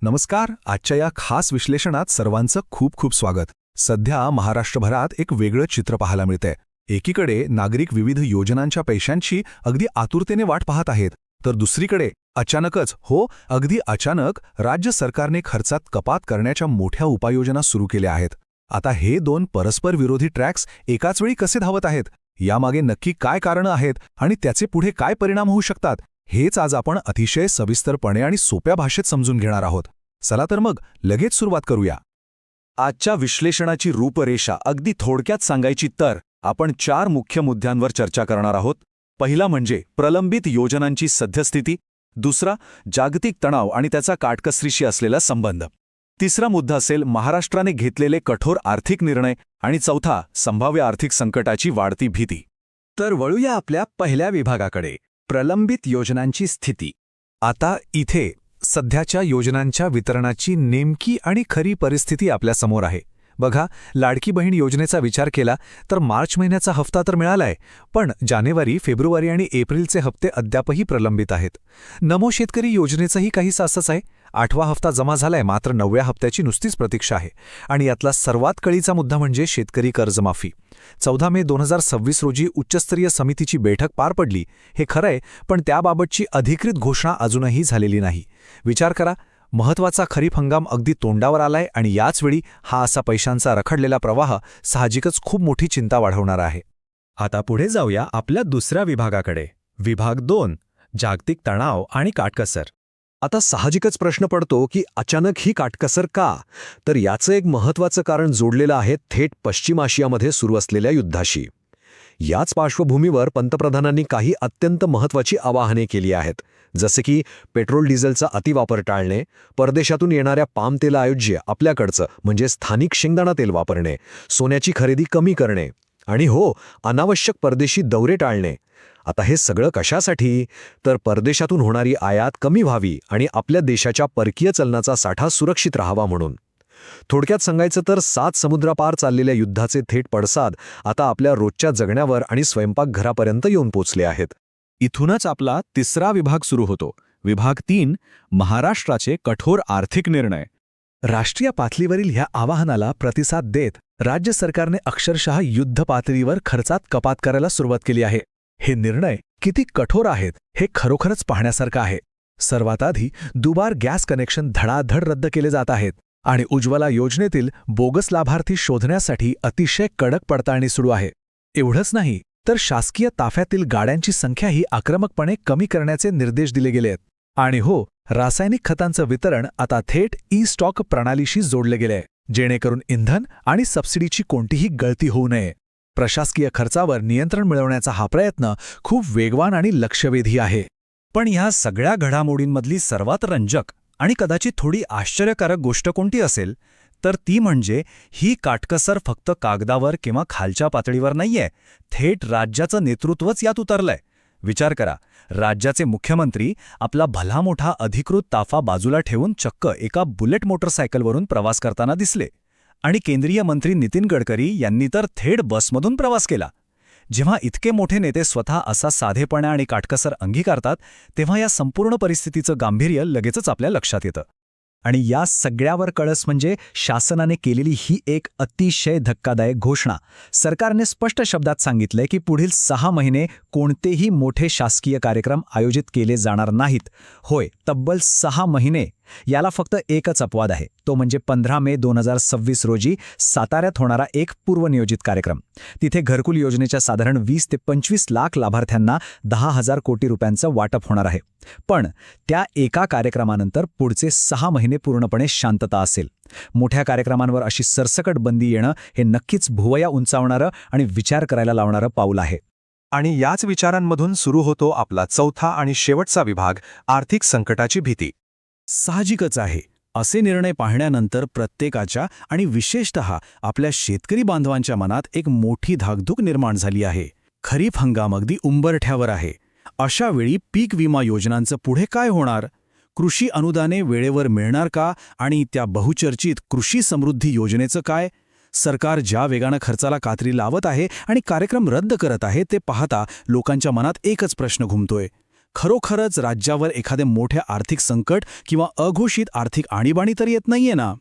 नमस्कार. आजच्या या खास विश्लेषणात सर्वांचं खूप खूप स्वागत. सध्या महाराष्ट्रभरात एक वेगळं चित्र पाहायला मिळतंय. एकीकडे नागरिक विविध योजनांच्या पैशांची अगदी आतुरतेने वाट पाहत आहेत, तर दुसरीकडे अगदी अचानक राज्य सरकारने खर्चात कपात करण्याच्या मोठ्या उपाययोजना सुरू केल्या आहेत. आता हे दोन परस्पर विरोधी ट्रॅक्स एकाच वेळी कसे धावत आहेत, यामागे नक्की काय कारणं आहेत आणि त्याचे पुढे काय परिणाम होऊ शकतात, हेच आज आपण अतिशय सविस्तरपणे आणि सोप्या भाषेत समजून घेणार आहोत. चला तर मग लगेच सुरुवात करूया. आजच्या विश्लेषणाची रूपरेषा अगदी थोडक्यात सांगायची तर आपण 4 मुख्य मुद्द्यांवर चर्चा करणार आहोत. पहिला म्हणजे प्रलंबित योजनांची सद्यस्थिती, दुसरा जागतिक तणाव आणि त्याचा काटकसरीशी असलेला संबंध, तिसरा मुद्दा असेल महाराष्ट्राने घेतलेले कठोर आर्थिक निर्णय आणि चौथा संभाव्य आर्थिक संकटाची वाढती भीती. तर वळूया आपल्या पहिल्या विभागाकडे, प्रलंबित योजनांची स्थिती. आता इथे सध्याच्या योजनांच्या वितरणाची नेमकी आणि खरी परिस्थिती आपल्यासमोर आहे. बघा, लाडकी बहीण योजनेचा विचार केला तर मार्च महिन्याचा हप्ता तर मिळालाय, पण जानेवारी, फेब्रुवारी आणि एप्रिलचे हप्ते अद्यापही प्रलंबित आहेत. नमो शेतकरी योजनेचंही काहीसं असंच आहे. 8वा हप्ता जमा झालाय, मात्र 9व्या हप्त्याची नुसतीच प्रतीक्षा आहे. आणि यातला सर्वात कळीचा मुद्दा म्हणजे शेतकरी कर्जमाफी. 14 मे 2026 रोजी उच्चस्तरीय समितीची बैठक पार पडली, हे खरंय, पण त्याबाबतची अधिकृत घोषणा अजूनही झालेली नाही. विचार करा, महत्त्वाचा खरीप हंगाम अगदी तोंडावर आलाय आणि याचवेळी हा असा पैशांचा रखडलेला प्रवाह साहजिकच खूप मोठी चिंता वाढवणार आहे. आता पुढे जाऊया आपल्या दुसऱ्या विभागाकडे, विभाग 2, जागतिक तणाव आणि काटकसर. आता साहजिकच प्रश्न पडतो की अचानक ही काटकसर का? तर याचं एक महत्त्वाचं कारण जोडलेलं आहे थेट पश्चिम आशियामध्ये सुरू असलेल्या युद्धाशी. याच पार्श्वभूमीवर पंतप्रधानांनी काही अत्यंत महत्त्वाची आवाहने केली आहेत, जसे की पेट्रोल डिझेलचा अतिवापर टाळणे, परदेशातून येणाऱ्या पाम तेलाऐवजी आपल्याकडचं म्हणजे स्थानिक शेंगदाणा तेल वापरणे, सोन्याची खरेदी कमी करणे आणि अनावश्यक परदेशी दौरे टाळणे. आता हे सगळं कशासाठी? तर परदेशातून होणारी आयात कमी व्हावी आणि आपल्या देशाच्या परकीय चलनाचा साठा सुरक्षित राहावा म्हणून. थोडक्यात सांगायचं तर 7 समुद्रापार चाललेल्या युद्धाचे थेट पडसाद आता आपल्या रोजच्या जगण्यावर आणि स्वयंपाकघरापर्यंत येऊन पोचले आहेत. इथूनच आपला तिसरा विभाग सुरू होतो, विभाग 3, महाराष्ट्राचे कठोर आर्थिक निर्णय. राष्ट्रीय पातळीवरील ह्या आवाहनाला प्रतिसाद देत राज्य सरकारने अक्षरशः युद्ध पातळीवर खर्चात कपात करायला सुरुवात केली आहे. हे निर्णय किती कठोर आहेत हे खरोखरच पाहण्यासारखं आहे. सर्वात आधी दुबार गॅस कनेक्शन धडाधड रद्द केले जात आहेत आणि उज्ज्वला योजनेतील बोगस लाभार्थी शोधण्यासाठी अतिशय कडक पडताळणी सुरू आहे. एवढंच नाही तर शासकीय ताफ्यातील गाड्यांची संख्याही आक्रमकपणे कमी करण्याचे निर्देश दिले गेलेत. आणि रासायनिक खतांचं वितरण आता थेट ई-स्टॉक प्रणालीशी जोडले गेले, जेणेकरून इंधन आणि सबसिडीची कोणतीही गळती होऊ नये. प्रशासकीय खर्चावर नियंत्रण मिळवण्याचा हा प्रयत्न खूप वेगवान आणि लक्षवेधी आहे. पण ह्या सगळ्या घडामोडींमधली सर्वात रंजक आणि कदाचित थोडी आश्चर्यकारक गोष्ट कोणती असेल, तर ती म्हणजे ही काटकसर फक्त कागदावर किंवा खालच्या पातळीवर नाहीये, थेट राज्याचं नेतृत्वच यात उतरलंय. विचार करा, राज्याचे मुख्यमंत्री आपला भला मोठा अधिकृत ताफा बाजूला ठेवून चक्क एका बुलेट मोटरसायकलवरून प्रवास करताना दिसले. आणि केंद्रीय मंत्री नितीन गडकरी यांनी तर थेट बसमधून प्रवास केला. जेव्हा इतके मोठे नेते स्वतः असा साधेपणा आणि काटकसर अंगीकारतात, तेव्हा या संपूर्ण परिस्थितीचं गांभीर्य लगेचच आपल्या लक्षात येतं. आणि या सगळ्यावर कळस म्हणजे शासनाने केलेली ही एक अतिशय धक्कादायक घोषणा. सरकारने स्पष्ट शब्दात सांगितलंय की पुढील 6 महिने कोणतेही मोठे शासकीय कार्यक्रम आयोजित केले जाणार नाहीत. तब्बल 6 महिने. याला फक्त एकच अपवाद आहे, तो म्हणजे 15 मे 2026 रोजी साताऱ्यात होणारा एक पूर्वनियोजित कार्यक्रम. तिथे घरकुल योजनेच्या साधारण 20 ते 25 लाख लाभार्थ्यांना 10,000 कोटी रुपयांचं वाटप होणार आहे. पण त्या एका कार्यक्रमानंतर पुढचे 6 महिने पूर्णपणे शांतता असेल. मोठ्या कार्यक्रमांवर अशी सरसकट बंदी येणं हे नक्कीच भुवया उंचावणारं आणि विचार करायला लावणारं पाऊल आहे. आणि याच विचारांमधून सुरू होतो आपला चौथा आणि शेवटचा विभाग, आर्थिक संकटाची भीती. साहजिकच आहे, असे निर्णय पाहण्यानंतर प्रत्येकाच्या आणि विशेषतः आपल्या शेतकरी बांधवांच्या मनात एक मोठी धाकधूक निर्माण झाली आहे. खरीप हंगाम अगदी उंबरठ्यावर आहे. अशा वेळी पीक विमा योजनांचं पुढे काय होणार? कृषी अनुदाने वेळेवर मिळणार का? आणि त्या बहुचर्चित कृषी समृद्धी योजनेचं काय? सरकार ज्या वेगानं खर्चाला कात्री लावत आहे आणि कार्यक्रम रद्द करत आहे, ते पाहता लोकांच्या मनात एकच प्रश्न घुमतोय: खरोखरच राज्यावर एखादे मोठे आर्थिक संकट किंवा अघोषित आर्थिक आणीबाणी तर येत नाहीये ना?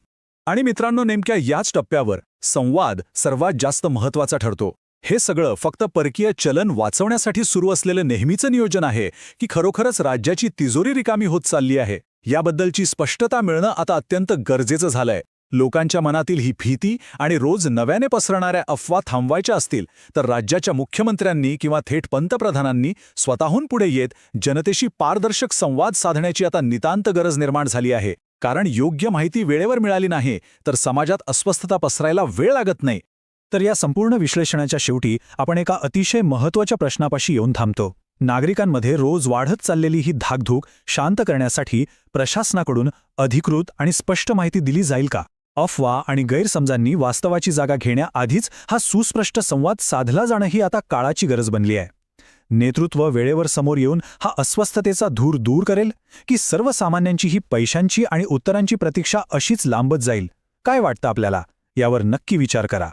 आणि मित्रांनो, नेमक्या याच टप्प्यावर संवाद सर्वात जास्त महत्त्वाचा ठरतो. हे सगळं फक्त परकीय चलन वाचवण्यासाठी सुरू असलेलं नेहमीचं नियोजन आहे की खरोखरच राज्याची तिजोरी रिकामी होत चालली आहे, याबद्दलची स्पष्टता मिळणं आता अत्यंत गरजेचं झालंय. लोकांच्या मनातील ही भीती आणि रोज नव्याने पसरणाऱ्या अफवा थांबवायच्या असतील तर राज्याच्या मुख्यमंत्र्यांनी किंवा थेट पंतप्रधानांनी स्वतःहून पुढे येत जनतेशी पारदर्शक संवाद साधण्याची आता नितांत गरज निर्माण झाली आहे. कारण योग्य माहिती वेळेवर मिळाली नाही तर समाजात अस्वस्थता पसरायला वेळ लागत नाही. तर या संपूर्ण विश्लेषणाच्या शेवटी आपण एका अतिशय महत्त्वाच्या प्रश्नापाशी येऊन थांबतो. नागरिकांमध्ये रोज वाढत चाललेली ही धाकधूक शांत करण्यासाठी प्रशासनाकडून अधिकृत आणि स्पष्ट माहिती दिली जाईल का? अफवा आणि गैरसमजांनी वास्तवाची जागा घेण्याआधीच हा सुस्पष्ट संवाद साधला जाणं ही आता काळाची गरज बनली आहे. नेतृत्व वेळेवर समोर येऊन हा अस्वस्थतेचा धूर दूर करेल की सर्वसामान्यांची ही पैशांची आणि उत्तरांची प्रतीक्षा अशीच लांबत जाईल? काय वाटतं आपल्याला? यावर नक्की विचार करा.